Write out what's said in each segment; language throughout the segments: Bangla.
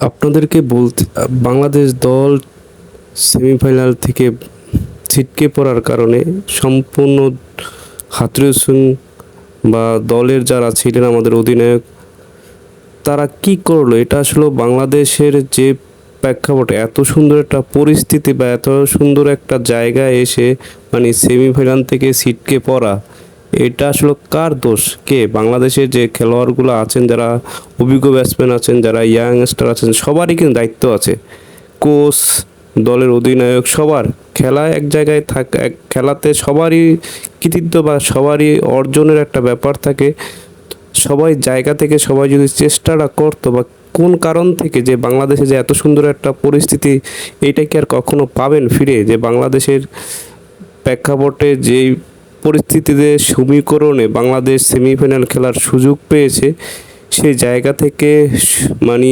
আপনাদেরকে বলতে বাংলাদেশ দল সেমিফাইনাল থেকে ছিটকে পড়ার কারণে সম্পূর্ণ হাথুরুস সিং বা দলের যারা ছিলেন আমাদের অধিনায়ক তারা কি করলো, এটা আসলে বাংলাদেশের যে প্রেক্ষাপটে এত সুন্দর একটা পরিস্থিতি বা এত সুন্দর একটা জায়গায় এসে মানে সেমিফাইনাল থেকে ছিটকে পড়া, এটা আসলে কার দোষ? কে? বাংলাদেশের যে খেলোয়াড়গুলো আছেন, যারা অভিজ্ঞ ব্যাটসম্যান আছেন, যারা ইয়াংস্টার আছেন, সবারই কিন্তু দায়িত্ব আছে। কোচ, দলের অধিনায়ক, সবার খেলা এক জায়গায় এক খেলাতে সবারই কৃতিত্ব বা সবারই অর্জনের একটা ব্যাপার থাকে। সবাই জায়গা থেকে সবাই যদি চেষ্টাটা করতো বা কোন কারণ থেকে যে বাংলাদেশে যে এত সুন্দর একটা পরিস্থিতি, এইটা কি আর কখনো পাবেন ফিরে? যে বাংলাদেশের প্রেক্ষাপটে যেই পরিস্থিতিতে সমীকরণে বাংলাদেশ সেমিফাইনাল খেলার সুযোগ পেয়েছে, সেই জায়গা থেকে মানে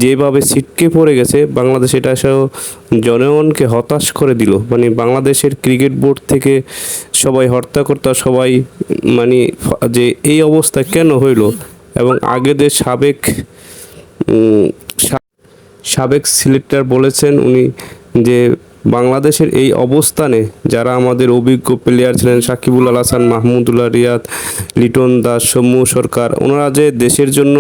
যেভাবে ছিটকে পড়ে গেছে বাংলাদেশ, এটা সহ জনগণকে হতাশ করে দিল। মানে বাংলাদেশের ক্রিকেট বোর্ড থেকে সবাই হর্তাকর্তা সবাই মানে যে এই অবস্থা কেন হইল, এবং আগেদের সাবেক সিলেক্টর বলেছেন উনি যে বাংলাদেশের এই অবস্থানে যারা আমাদের অভিজ্ঞ প্লেয়ার ছিলেন, সাকিবুল আল হাসান, মাহমুদুল্লাহ রিয়াদ, লিটন দাস, সৌম্য সরকার, ওনারা যে দেশের জন্য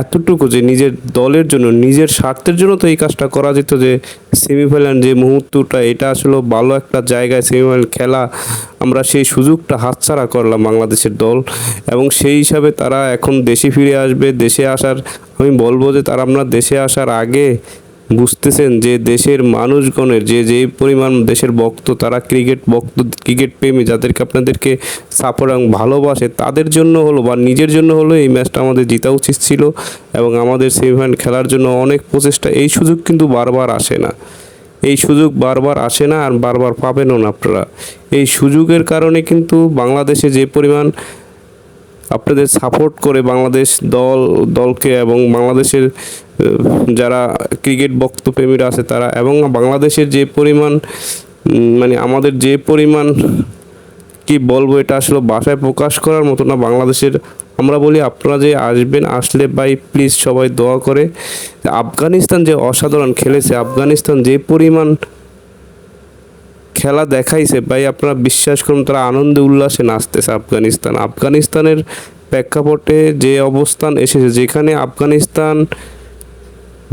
এতটুকু, যে নিজের দলের জন্য, নিজের স্বার্থের জন্য তো এই কাজটা করা যেত, যে সেমিফাইনাল যে মুহূর্তটা, এটা আসলে ভালো একটা জায়গায় সেমিফাইনাল খেলা, আমরা সেই সুযোগটা হাতছাড়া করলাম বাংলাদেশের দল। এবং সেই হিসাবে তারা এখন দেশে ফিরে আসবে। দেশে আসার, আমি বলবো যে তারা আমরা দেশে আসার আগে বুঝতেছেন যে দেশের মানুষগণের যে পরিমাণ দেশের ভক্ত, তারা ক্রিকেট ভক্ত, ক্রিকেট প্রেমী, যাদেরকে আপনাদেরকে সাপোর্ট এবং ভালোবাসে, তাদের জন্য হলো বা নিজের জন্য হলো এই ম্যাচটা আমাদের জিতা উচিত ছিল। এবং আমাদের সেমিফাইনাল খেলার জন্য অনেক প্রচেষ্টা, এই সুযোগ কিন্তু বারবার আসে না, এই সুযোগ বারবার আসে না, আর বারবার পাবেনও না আপনারা। এই সুযোগের কারণে কিন্তু বাংলাদেশে যে পরিমাণ আপনাদের সাপোর্ট করে বাংলাদেশ দলকে, এবং বাংলাদেশের যারা ক্রিকেট ভক্তপ্রেমীরা আছে তারা, এবং বাংলাদেশের যে পরিমাণ মানে আমাদের যে পরিমাণ কি বলবো, এটা আসলে ভাষায় প্রকাশ করার মতো না বাংলাদেশের। আমরা বলি আপনারা যে আসবেন, আসলে ভাই প্লিজ সবাই দোয়া করে। আফগানিস্তান যে অসাধারণ খেলেছে, আফগানিস্তান যে পরিমাণ খেলা দেখাইছে ভাই, আপনারা বিশ্বাস করুন, তারা আনন্দে উল্লাসে নাচতেছে। আফগানিস্তানের প্রেক্ষাপটে যে অবস্থান এসেছে, যেখানে আফগানিস্তান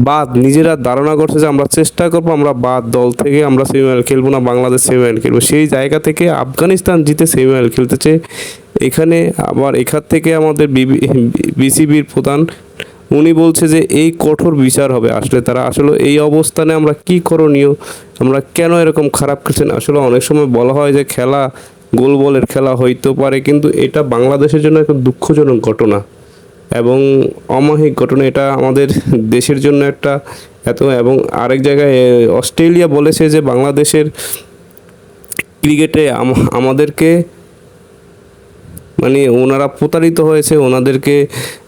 বাদ নিজেরা ধারণা করছে যে আমরা চেষ্টা করবো, আমরা বাদ দল থেকে আমরা সেমিফাইনাল খেলবো না, বাংলাদেশ সেমিফাইনাল খেলবো, সেই জায়গা থেকে আফগানিস্তান জিতে সেমিফাইনাল খেলতেছে। এখানে আবার এখান থেকে আমাদের বিসিবির প্রধান উনি বলছে যে এই কঠোর বিচার হবে। আসলে তারা আসলে এই অবস্থানে আমরা কি করণীয়, আমরা কেন এরকম খারাপ খেলছেন? আসলে অনেক সময় বলা হয় যে খেলা গোল বলের খেলা হইতে পারে, কিন্তু এটা বাংলাদেশের জন্য একটা দুঃখজনক ঘটনা এবং অমায়িক ঘটনা। এটা আমাদের দেশের জন্য একটা এবং আরেক জায়গায় অস্ট্রেলিয়া বলেছে যে বাংলাদেশের ক্রিকেটে আমাদেরকে মানে ওনারা প্রতারিত হয়েছে,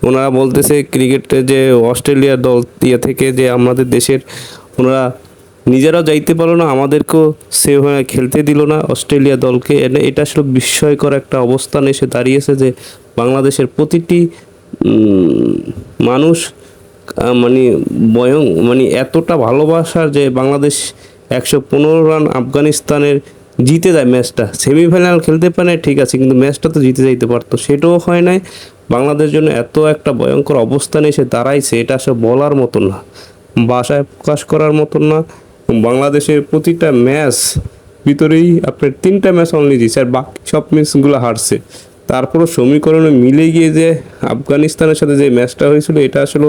ওনারা বলতেছে ক্রিকেটে যে অস্ট্রেলিয়ার দল থেকে যে আমাদের দেশের ওনারা নিজেরাও যাইতে পারলো না, আমাদেরকেও সেভাবে খেলতে দিল না অস্ট্রেলিয়া দলকে। এটা আসলে বিস্ময়কর একটা অবস্থান এসে দাঁড়িয়েছে যে বাংলাদেশের প্রতিটি মানুষ মানে এতটা ভালোবাসার, যে বাংলাদেশ 115 রান আফগানিস্তানের জিতে যায় ম্যাচটা, সেমিফাইনাল খেলতে পারে ঠিক আছে, কিন্তু ম্যাচটা তো জিতে যাইতে পারতো, সেটাও হয় নাই। বাংলাদেশের জন্য এত একটা ভয়ঙ্কর অবস্থানে এসে দাঁড়াইছে, এটা আসলে বলার মতো না, ভাষায় প্রকাশ করার মতো না। বাংলাদেশের প্রতিটা ম্যাচ ভিতরেই আপনার 3টা ম্যাচ অনলি জিতছে, আর বাকি সব ম্যাচগুলো হারছে। তারপরও সমীকরণে মিলে গিয়ে যে আফগানিস্তানের সাথে যে ম্যাচটা হয়েছিল, এটা আসলে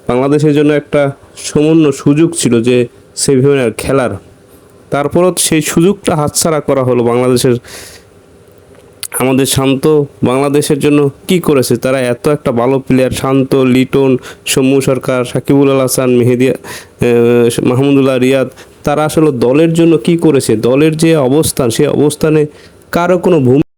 বাংলাদেশের জন্য একটা সামান্য সুযোগ ছিল যে সেমিফাইনাল খেলার। তারপরও সেই সুযোগটা হাতছাড়া করা হলো বাংলাদেশের। আমাদের শান্ত বাংলাদেশের জন্য কি করেছে তারা? এত একটা ভালো প্লেয়ার, শান্ত, লিটন, সৌম্য সরকার, সাকিবুল আল হাসান, মাহমুদুল্লাহ রিয়াদ, তারা আসলে দলের জন্য কি করেছে? দলের যে অবস্থান, সেই অবস্থানে কারো কোনো ভূমিকা